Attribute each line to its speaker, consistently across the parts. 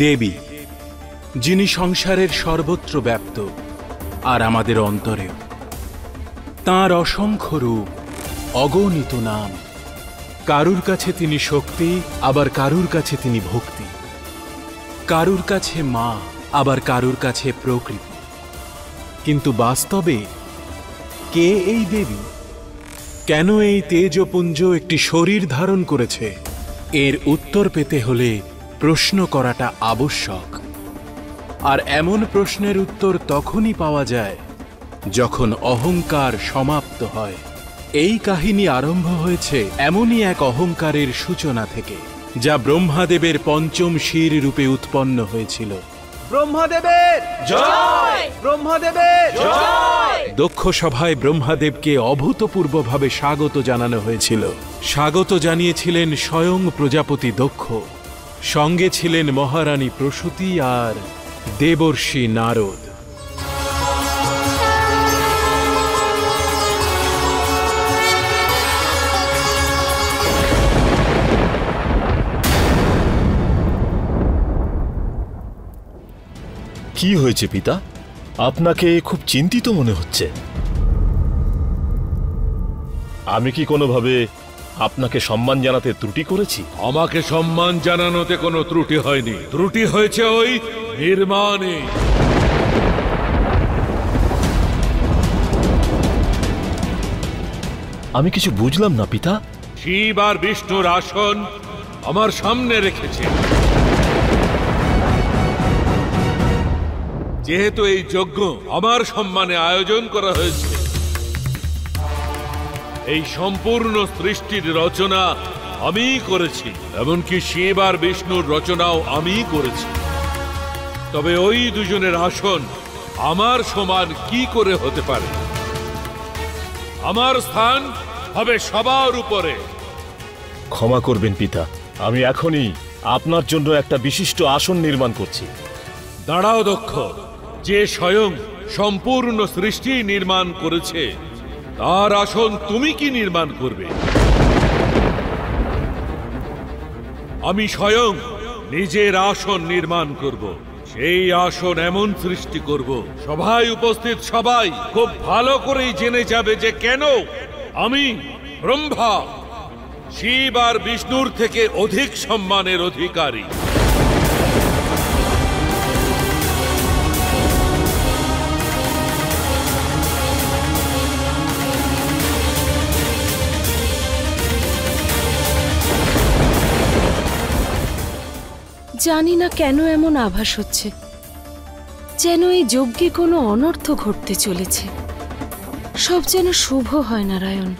Speaker 1: দেবী, যিনি সংসারের সর্বত্র ব্যাপ্ত আর আমাদের অন্তরেও। তাঁর অসংখ্য রূপ, অগণিত নাম। কারুর কাছে তিনি শক্তি, আবার কারুর কাছে তিনি ভক্তি। কারুর কাছে মা, আবার কারুর কাছে প্রকৃতি। কিন্তু বাস্তবে কে এই দেবী? কেন এই তেজপুঞ্জ একটি শরীর ধারণ করেছে? এর উত্তর পেতে হলে প্রশ্ন করাটা আবশ্যক। আর এমন প্রশ্নের উত্তর তখনই পাওয়া যায় যখন অহংকার সমাপ্ত হয়। এই কাহিনী আরম্ভ হয়েছে এমনই এক অহংকারের সূচনা থেকে, যা ব্রহ্মাদেবের পঞ্চম শির রূপে উৎপন্ন হয়েছিল।
Speaker 2: ব্রহ্মাদেবের জয়! ব্রহ্মাদেবের জয়!
Speaker 1: দক্ষ সভায় ব্রহ্মাদেবকে অভূতপূর্বভাবে স্বাগত জানানো হয়েছিল। স্বাগত জানিয়েছিলেন স্বয়ং প্রজাপতি দক্ষ, সঙ্গে ছিলেন মহারানী প্রসূতি আর দেবর্ষি নারদ।
Speaker 3: কি হয়েছে পিতা? আপনাকে খুব চিন্তিত মনে হচ্ছে। আমি কি কোনোভাবে আপনাকে সম্মান জানাতে ত্রুটি করেছি?
Speaker 4: আমাকে সম্মান জানানোতে কোনো ত্রুটি হয়নি, ত্রুটি হয়েছে ওই নির্মাণে।
Speaker 3: আমি কিছু বুঝলাম না পিতা।
Speaker 4: শিব আর বিষ্ণুর আসন আমার সামনে রেখেছে। যেহেতু এই যজ্ঞ আমার সম্মানে আয়োজন করা হয়েছে, এই সম্পূর্ণ সৃষ্টির রচনা আমিই করেছি, এমনকি শিব আর বিষ্ণুর রচনাও আমিই করেছি। তবে ওই দুজনের আসন আমার সমান কি করে হতে পারে? আমার স্থান হবে সবার উপরে।
Speaker 3: ক্ষমা করবেন পিতা, আমি এখনই আপনার জন্য একটা বিশিষ্ট আসন নির্মাণ করছি।
Speaker 4: দাঁড়াও দক্ষ, যে স্বয়ং সম্পূর্ণ সৃষ্টি নির্মাণ করেছে তার আসন তুমি কি নির্মাণ করবে? আমি স্বয়ং নিজের আসন নির্মাণ করব। সেই আসন এমন সৃষ্টি করব, সভায় উপস্থিত সবাই খুব ভালো করেই জেনে যাবে যে কেন আমি ব্রহ্মা শিব আর বিষ্ণুর থেকে অধিক সম্মানের অধিকারী।
Speaker 5: জানি না কেন এমন আভাস হচ্ছে, যেন এই যজ্ঞে কোনো অনর্থ ঘটতে চলেছে। সব যেন শুভ হয় নারায়ণ।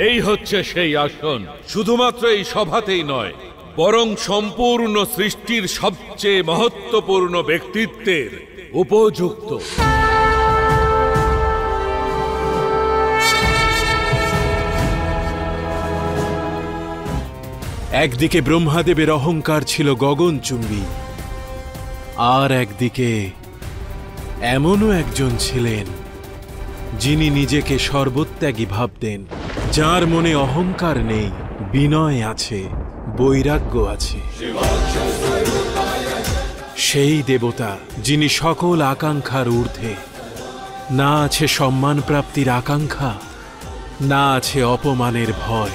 Speaker 4: এই হচ্ছে সেই আসন। শুধুমাত্র এই সভাতেই নয়, বরং সম্পূর্ণ সৃষ্টির সবচেয়ে মহত্বপূর্ণ ব্যক্তিত্বের উপযুক্ত।
Speaker 1: একদিকে ব্রহ্মাদেবের অহংকার ছিল গগনচুম্বী, আর একদিকে এমনও একজন ছিলেন যিনি নিজেকে সর্বত্যাগী ভাবতেন, যার মনে অহংকার নেই, বিনয় আছে, বৈরাগ্য আছে। সেই দেবতা যিনি সকল আকাঙ্ক্ষার ঊর্ধ্বে, না আছে সম্মান প্রাপ্তির আকাঙ্ক্ষা, না আছে অপমানের ভয়।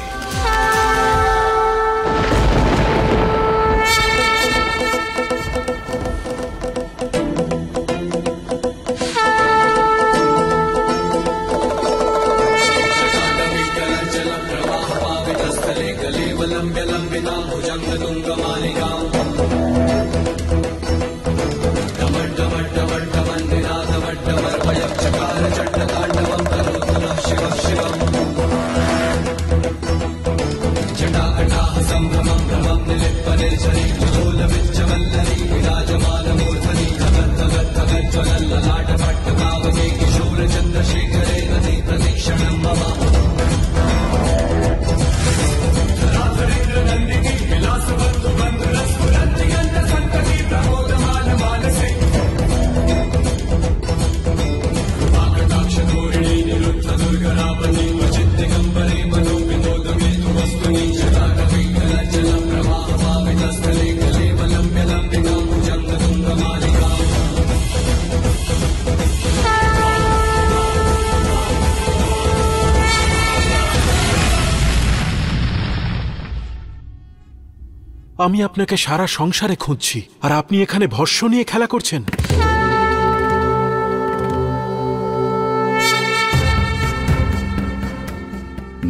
Speaker 1: আমি আপনাকে সারা সংসারে খুঁজছি, আর আপনি এখানে ভস্য নিয়ে খেলা করছেন।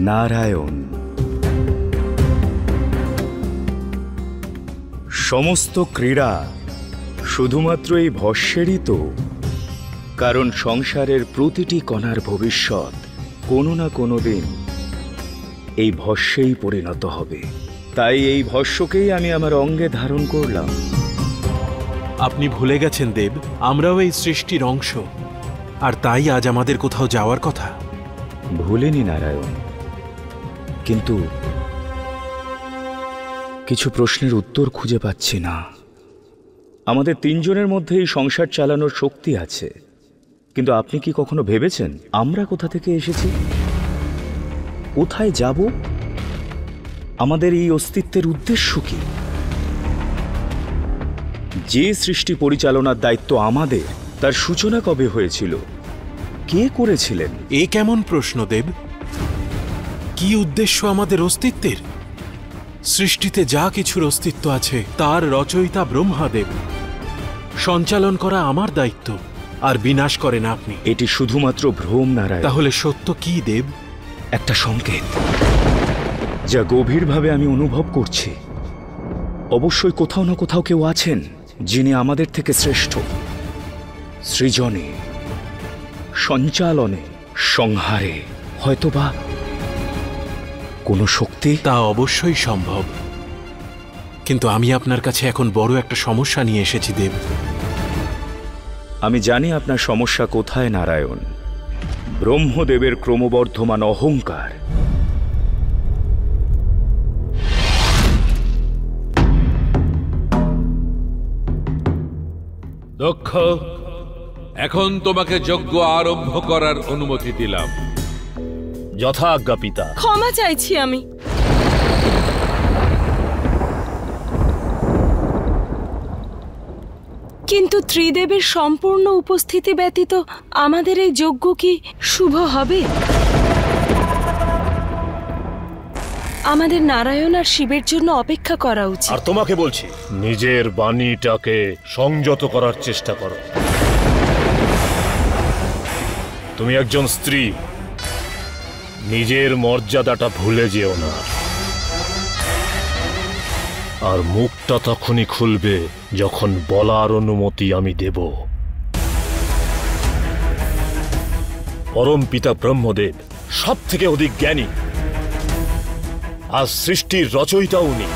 Speaker 6: নারায়ণ, সমস্ত ক্রীড়া শুধুমাত্র এই ভস্যেরই তো? কারণ সংসারের প্রতিটি কণার ভবিষ্যৎ কোনো না কোনো দিন এই ভস্যেই পরিণত হবে। তাই এই ভস্যকেই আমি আমার অঙ্গে ধারণ করলাম।
Speaker 1: আপনি ভুলে গেছেন দেব, আমরাও এই সৃষ্টির অংশ, আর তাই আজ আমাদের কোথাও যাওয়ার কথা।
Speaker 6: ভুলেনি নারায়ণ, কিন্তু কিছু প্রশ্নের উত্তর খুঁজে পাচ্ছি না। আমাদের তিনজনের মধ্যে এই সংসার চালানোর শক্তি আছে, কিন্তু আপনি কি কখনো ভেবেছেন আমরা কোথা থেকে এসেছি, কোথায় যাব, আমাদের এই অস্তিত্বের উদ্দেশ্য কি? যে সৃষ্টি পরিচালনার দায়িত্ব আমাদের, তার সূচনা কবে হয়েছিল, কে করেছিলেন?
Speaker 1: এ কেমন প্রশ্ন দেব? কি উদ্দেশ্য আমাদের অস্তিত্বের? সৃষ্টিতে যা কিছুর অস্তিত্ব আছে তার রচয়িতা ব্রহ্মাদেব। সঞ্চালন করা আমার দায়িত্ব, আর বিনাশ করেন আপনি।
Speaker 6: এটি শুধুমাত্র ভ্রম নারায়ণ।
Speaker 1: তাহলে সত্য কি দেব?
Speaker 6: একটা সংকেত যা গভীরভাবে আমি অনুভব করছি। অবশ্যই কোথাও না কোথাও কেউ আছেন যিনি আমাদের থেকে শ্রেষ্ঠ। সৃজনে, সঞ্চালনে, সংহারে, হয়তোবা কোনো শক্তি।
Speaker 1: তা অবশ্যই সম্ভব, কিন্তু আমি আপনার কাছে এখন বড় একটা সমস্যা নিয়ে এসেছি দেব।
Speaker 6: আমি জানি আপনার সমস্যা কোথায় নারায়ণ। ব্রহ্মদেবের ক্রমবর্ধমান অহংকার।
Speaker 4: দক্ষ, এখন তোমাকে যজ্ঞ আরম্ভ করার অনুমতি দিলাম।
Speaker 3: যথা আজ্ঞা পিতা।
Speaker 5: ক্ষমা চাইছি আমি। কিন্তু ত্রিদেবের সম্পূর্ণ উপস্থিতি ব্যতীত আমাদের এই যজ্ঞ কি শুভ হবে? আমাদের নারায়ণ আর শিবের জন্য অপেক্ষা করা উচিত।
Speaker 3: আর তোমাকে বলছি, নিজের বাণীটাকে সংযত করার চেষ্টা করো। তুমি একজন স্ত্রী, নিজের মর্যাদাটা ভুলে যেও না। আর মুখটা তখনই খুলবে যখন বলার অনুমতি আমি দেব। পরম পিতা ব্রহ্মদেব সব থেকে অধিক জ্ঞানী, আর সৃষ্টির রচয়িতা উনি।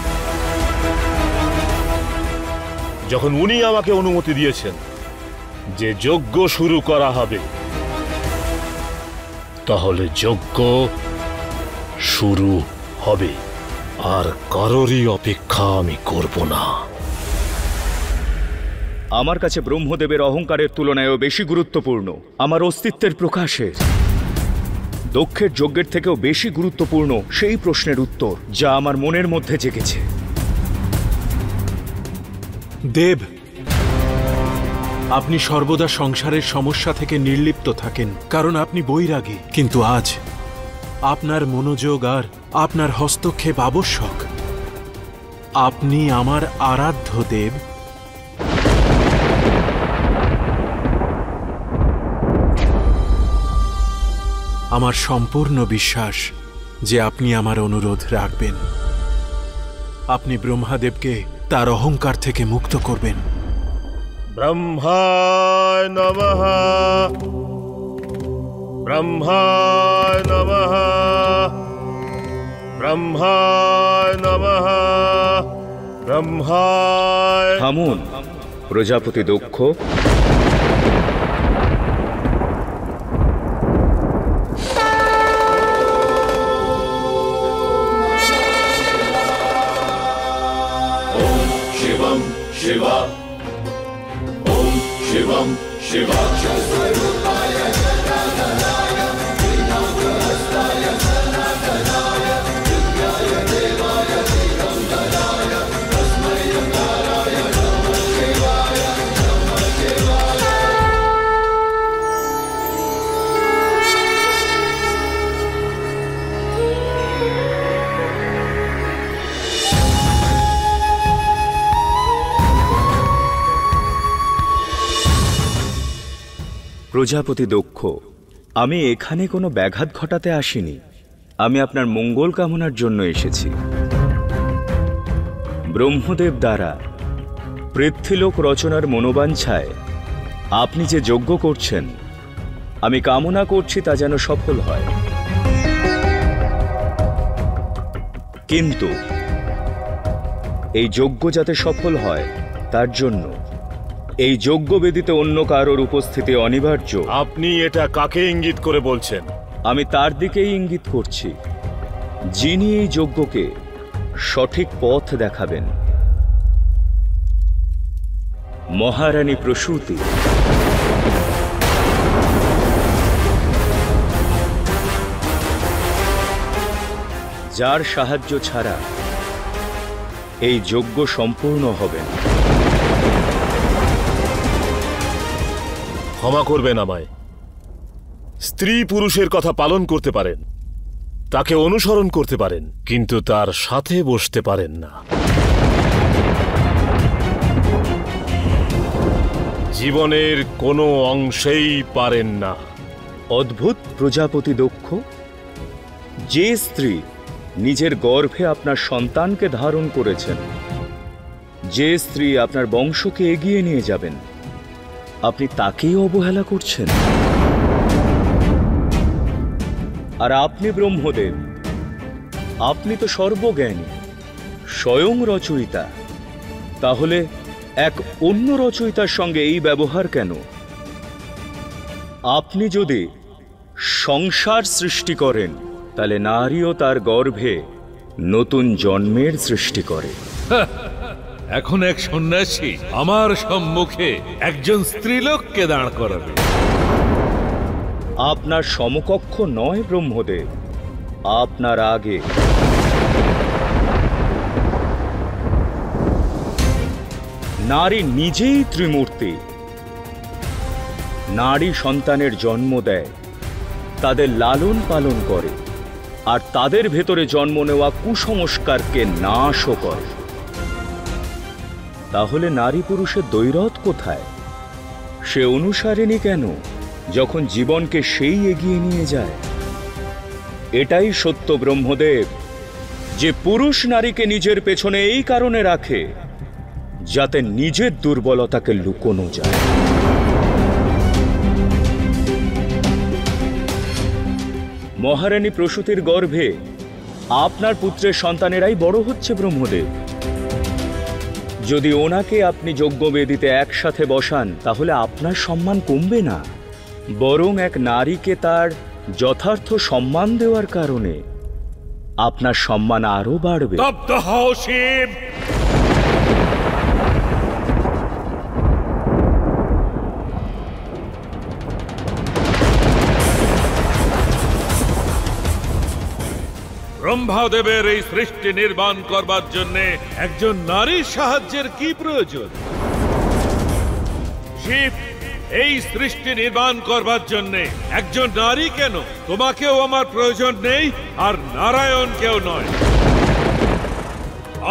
Speaker 3: যখন উনি আমাকে অনুমতি দিয়েছেন যে যজ্ঞ শুরু করা হবে, তাহলে যজ্ঞ শুরু হবে, আর কারোরই অপেক্ষা আমি করব না।
Speaker 6: আমার কাছে ব্রহ্মদেবের অহংকারের তুলনায়ও বেশি গুরুত্বপূর্ণ আমার অস্তিত্বের প্রকাশের। দক্ষের যজ্ঞের থেকেও বেশি গুরুত্বপূর্ণ সেই প্রশ্নের উত্তর যা আমার মনের মধ্যে জেগেছে।
Speaker 1: দেব, আপনি সর্বদা সংসারের সমস্যা থেকে নির্লিপ্ত থাকেন, কারণ আপনি বৈরাগী। কিন্তু আজ আপনার মনোযোগ আর আপনার হস্তক্ষেপ আবশ্যক। আপনি আমার আরাধ্য দেব। আমার সম্পূর্ণ বিশ্বাস যে আপনি আমার অনুরোধ রাখবেন। আপনি ব্রহ্মাদেবকে তার অহংকার থেকে মুক্ত করবেন।
Speaker 3: ব্রহ্মায় নমঃ, ব্রহ্মায় নমঃ, ব্রহ্মায় নমঃ, ব্রহ্মায়।
Speaker 6: থামুন প্রজাপতি দক্ষ। প্রজাপতি দক্ষ, আমি এখানে কোনো ব্যাঘাত ঘটাতে আসিনি। আমি আপনার মঙ্গল কামনার জন্য এসেছি। ব্রহ্মদেব দ্বারা পৃথ্বীলোক রচনার মনোবাঞ্ছায় আপনি যে যজ্ঞ করছেন, আমি কামনা করছি তা যেন সফল হয়। কিন্তু এই যজ্ঞ যাতে সফল হয় তার জন্য এই যজ্ঞবেদিতে অন্য কারোর উপস্থিতি অনিবার্য।
Speaker 3: আপনি এটা কাকে ইঙ্গিত করে বলছেন?
Speaker 6: আমি তার দিকেই ইঙ্গিত করছি, যিনি এই যজ্ঞকে সঠিক পথ দেখাবেন। মহারানী প্রসূতি। যার সাহায্য ছাড়া এই যজ্ঞ সম্পূর্ণ হবে না।
Speaker 3: ক্ষমা করবেন আমায়। স্ত্রী পুরুষের কথা পালন করতে পারেন, তাকে অনুসরণ করতে পারেন, কিন্তু তার সাথে বসতে পারেন না। জীবনের কোনো অংশেই পারেন না।
Speaker 6: অদ্ভুত প্রজাপতি দক্ষ, যে স্ত্রী নিজের গর্ভে আপনার সন্তানকে ধারণ করেছেন, যে স্ত্রী আপনার বংশকে এগিয়ে নিয়ে যাবেন, আপনি তাকেই অবহেলা করছেন। আর আপনি ব্রহ্মদেব, আপনি তো সর্বজ্ঞানী, স্বয়ং রচয়িতা। তাহলে এক অন্য রচয়িতার সঙ্গে এই ব্যবহার কেন? আপনি যদি সংসার সৃষ্টি করেন, তাহলে নারীও তার গর্ভে নতুন জন্মের সৃষ্টি করে।
Speaker 4: এখন এক সন্ন্যাসী আমার সম্মুখে একজন স্ত্রীলোককে দাঁড় করাবে।
Speaker 6: আপনার সমকক্ষ নয় ব্রহ্মদেব, আপনার আগে। নারী নিজেই ত্রিমূর্তি। নারী সন্তানের জন্ম দেয়, তাদের লালন পালন করে, আর তাদের ভেতরে জন্ম নেওয়া কুসংস্কারকে নাশও করে। তাহলে নারী পুরুষের দ্বৈরথ কোথায়? সে অনুসারিণী কেন, যখন জীবনকে সেই এগিয়ে নিয়ে যায়? এটাই সত্য ব্রহ্মদেব, যে পুরুষ নারীকে নিজের পেছনে এই কারণে রাখে যাতে নিজের দুর্বলতাকে লুকোনো যায়। মহারানী প্রসূতির গর্ভে আপনার পুত্রের সন্তানেরাই বড় হচ্ছে ব্রহ্মদেব। যদি ওনাকে আপনি যজ্ঞবেদিতে একসাথে বসান, তাহলে আপনার সম্মান কমবে না, বরং এক নারীকে তার যথার্থ সম্মান দেওয়ার কারণে আপনার সম্মান আরো বাড়বে।
Speaker 4: স্তব্ধ হও শিব! ব্রহ্মাদেবের এই সৃষ্টি নির্মাণ করবার জন্য একজন নারীর সাহায্যের কি প্রয়োজন? শিব, এই সৃষ্টি নির্মাণ করবার জন্য একজন নারী কেন? তোমাকেও আমার প্রয়োজন নেই, আর নারায়ণকেও নয়।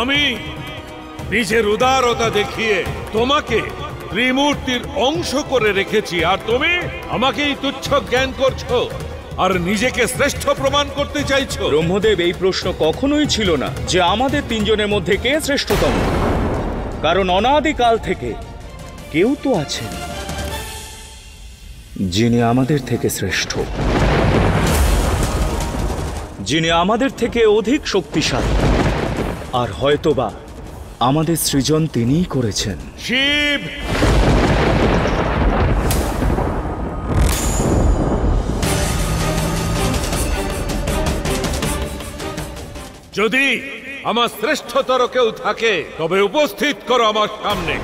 Speaker 4: আমি নিজের উদারতা দেখিয়ে তোমাকে ত্রিমূর্তির অংশ করে রেখেছি, আর তুমি আমাকেই তুচ্ছ জ্ঞান করছো আর নিজেকে শ্রেষ্ঠ প্রমাণ করতে চাইছো।
Speaker 6: ব্রহ্মদেব, এই প্রশ্ন কখনোই ছিল না যে আমাদের তিনজনের মধ্যে কে শ্রেষ্ঠতম, কারণ অনাদিকাল থেকে কেউ তো আছেন যিনি আমাদের থেকে শ্রেষ্ঠ, যিনি আমাদের থেকে অধিক শক্তিশালী, আর হয়তোবা আমাদের সৃজন তিনিই করেছেন।
Speaker 4: শিব, যদি আমার শ্রেষ্ঠতর কেউ থাকে তবে উপস্থিত করো আমার সামনে।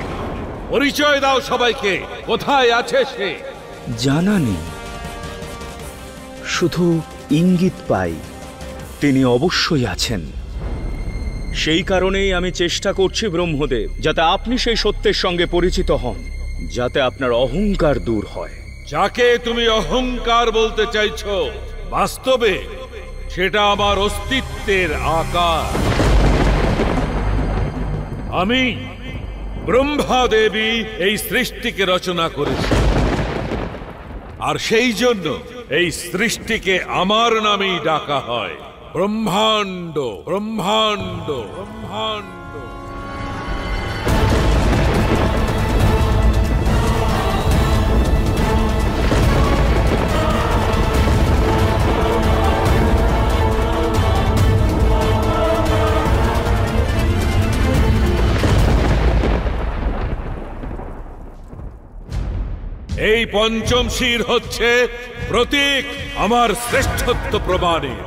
Speaker 4: পরিচয় দাও সবাইকে, কোথায় আছে সে?
Speaker 6: জানা নেই, শুধু ইঙ্গিত পাই তিনি অবশ্যই আছেন। সেই কারণেই আমি চেষ্টা করছি ব্রহ্মদেব, যাতে আপনি সেই সত্যের সঙ্গে পরিচিত হন, যাতে আপনার অহংকার দূর হয়।
Speaker 4: যাকে তুমি অহংকার বলতে চাইছো, বাস্তবে সেটা আমার অস্তিত্বের আকার। আমি ব্রহ্মা দেবী এই সৃষ্টিকে রচনা করেছি, আর সেই জন্য এই সৃষ্টিকে আমার নামেই ডাকা হয় ব্রহ্মাণ্ড, ব্রহ্মাণ্ড, ব্রহ্মাণ্ড। এই পঞ্চম শির হচ্ছে প্রতীক আমার শ্রেষ্ঠত্ব প্রমাণের।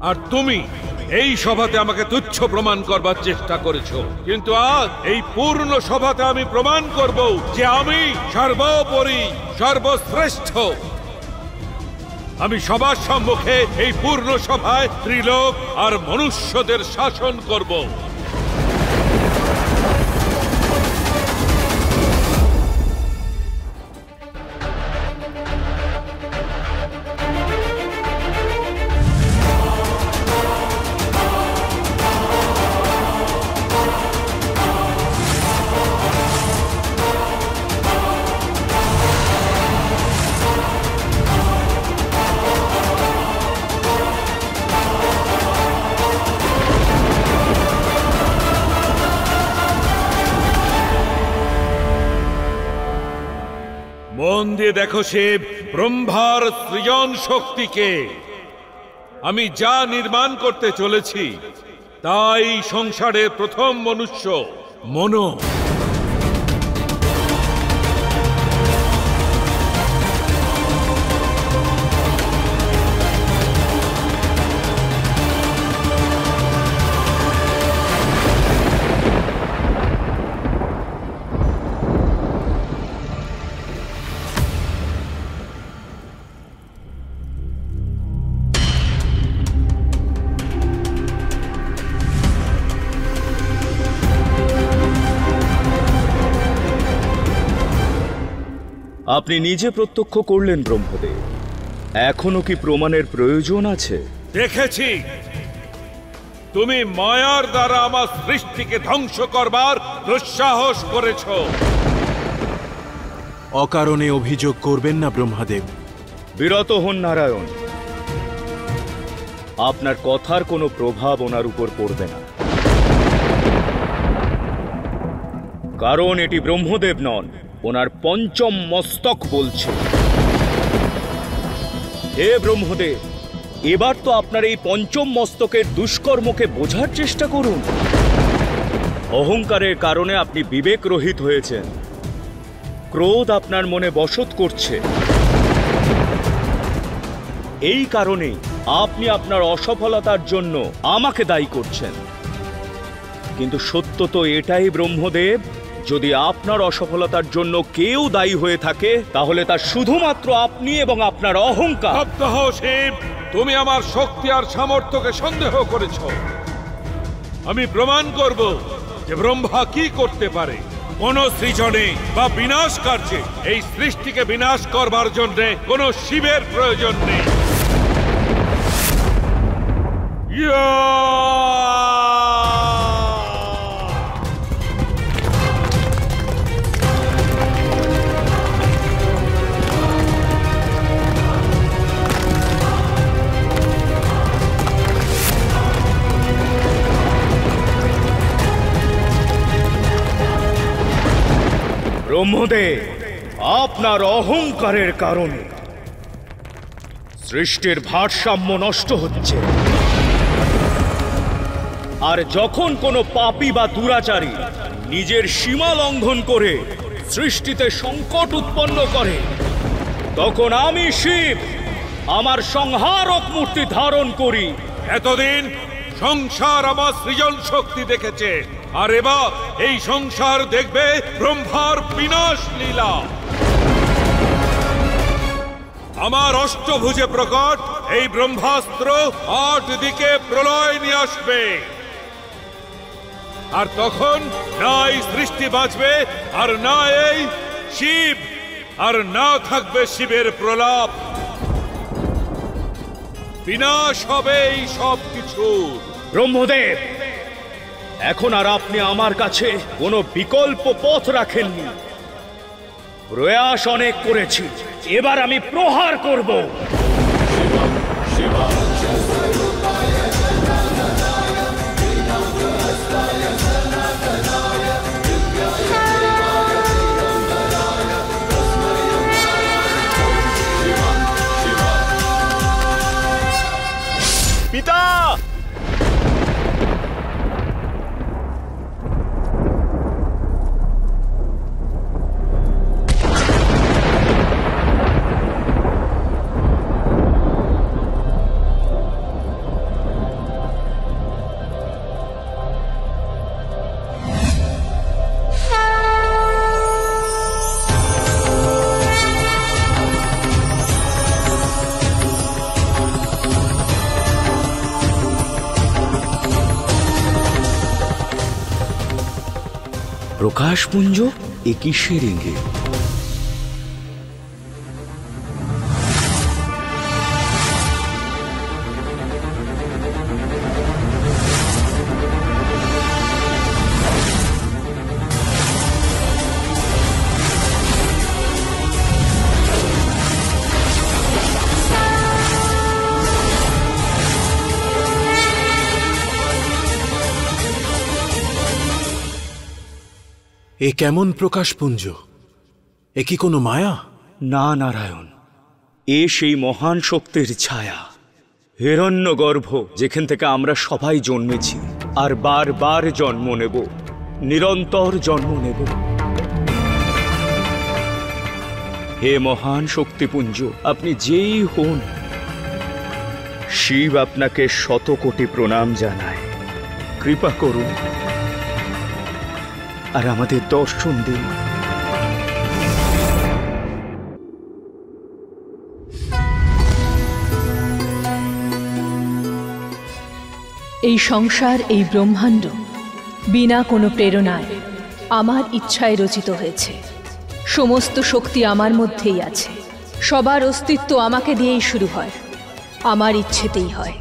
Speaker 4: আর তুমি এই সভাতে আমাকে তুচ্ছ প্রমাণ করবার চেষ্টা করেছো, কিন্তু আজ এই পূর্ণ সভাতে আমি প্রমাণ করব যে আমি সর্বোপরি, সর্বশ্রেষ্ঠ। আমি সবার সম্মুখে এই পূর্ণ সভায় ত্রিলোক আর মনুষ্যদের শাসন করব। মন দিয়ে দেখো শিব, ব্রহ্মার সৃজন শক্তিকে আমি যা নির্মাণ করতে চলেছি তাই সংসারের প্রথম মনুষ্য মনো।
Speaker 6: আপনি নিজে প্রত্যক্ষ করলেন ব্রহ্মদেব, এখনো কি প্রমাণের প্রয়োজন আছে?
Speaker 4: দেখেছি তুমি মায়ার দ্বারা আমার সৃষ্টিকে ধ্বংস করবার দুঃসাহস করেছ।
Speaker 1: অকারণে অভিযোগ করবেন না ব্রহ্মাদেব।
Speaker 6: বিরত হন নারায়ণ, আপনার কথার কোনো প্রভাব ওনার উপর পড়বে না, কারণ এটি ব্রহ্মদেব নন, ওনার পঞ্চম মস্তক বলছে। হে ব্রহ্মদেব, এবার তো আপনার এই পঞ্চম মস্তকের দুষ্কর্মকে বোঝার চেষ্টা করুন। অহংকারের কারণে আপনি বিবেকরহিত হয়েছেন, ক্রোধ আপনার মনে বসত করছে, এই কারণেই আপনি আপনার অসফলতার জন্য আমাকে দায়ী করছেন। কিন্তু সত্য তো এটাই ব্রহ্মদেব, যদি আপনার অসফলতার জন্য কেউ দায়ী হয়ে থাকে তাহলে তা শুধুমাত্র আপনি এবং আপনার অহংকার।
Speaker 4: শব্দ হও শিব, তুমি আমার শক্তি আর সামর্থ্যকে সন্দেহ করেছ। আমি প্রমাণ করব যে ব্রহ্মা কি করতে পারে। কোন সৃজনে বা বিনাশ কার্যে এই সৃষ্টিকে বিনাশ করবার জন্য কোন শিবের প্রয়োজন নেই।
Speaker 6: ব্রহ্মদেব, আপনার অহংকারের কারণে সৃষ্টির ভারসাম্য নষ্ট হচ্ছে। আর যখন কোনো পাপী বা দুরাচারী নিজের সীমা লঙ্ঘন করে সৃষ্টিতে সংকট উৎপন্ন করে, তখন আমি শিব আমার সংহারক মূর্তি ধারণ করি।
Speaker 4: এতদিন সংসার আমার সৃজন শক্তি দেখেছে, আর এবার এই সংসার দেখবে ব্রহ্মার বিনাশ লীলা। আমার অষ্টভুজে প্রকট এই ব্রহ্মাস্ত্র 8 দিকে প্রলয় নিয়ে আসবে, আর তখন না এই সৃষ্টি বাঁচবে, আর না এই শিব, আর না থাকবে শিবের প্রলাপ। বিনাশ হবে এই সব কিছু।
Speaker 6: ব্রহ্মদেব, এখন আর আপনি আমার কাছে কোনো বিকল্প পথ রাখেননি। প্রয়াস অনেক করেছি, এবার আমি প্রহার করব।
Speaker 3: পিতা!
Speaker 6: প্রকাশপুঞ্জ, এ কিসের ইঙ্গিত?
Speaker 1: এ কেমন প্রকাশপুঞ্জ? এ কি কোনো মায়া?
Speaker 6: না নারায়ণ, এ সেই মহান শক্তির ছায়া, হিরণ্যগর্ভ, যেখান থেকে আমরা সবাই জন্মেছি আর বারবার জন্ম নেব, নিরন্তর জন্ম নেব। হে মহান শক্তিপুঞ্জ, আপনি যেই হন, শিব আপনাকে 100 কোটি প্রণাম জানায়। কৃপা করুন আর আমাদের দর্শন দিন।
Speaker 7: এই সংসার, এই ব্রহ্মাণ্ড বিনা কোনো প্রেরণায় আমার ইচ্ছায় রচিত হয়েছে। সমস্ত শক্তি আমার মধ্যেই আছে। সবার অস্তিত্ব আমাকে দিয়েই শুরু হয়, আমার ইচ্ছেতেই হয়।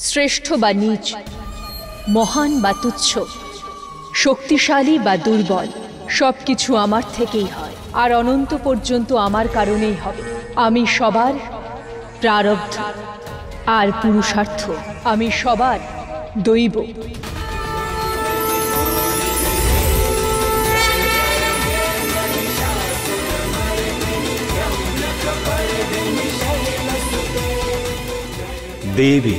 Speaker 7: শ্রেষ্ঠ বা নীচ, মহান বা তুচ্ছ, শক্তিশালী বা দুর্বল, সব কিছু আমার থেকেই হয়, আর অনন্ত পর্যন্ত আমার কারণেই হবে। আমি সবার প্রারব্ধ আর পুরুষার্থ, আমি সবার দৈব।
Speaker 6: দেবী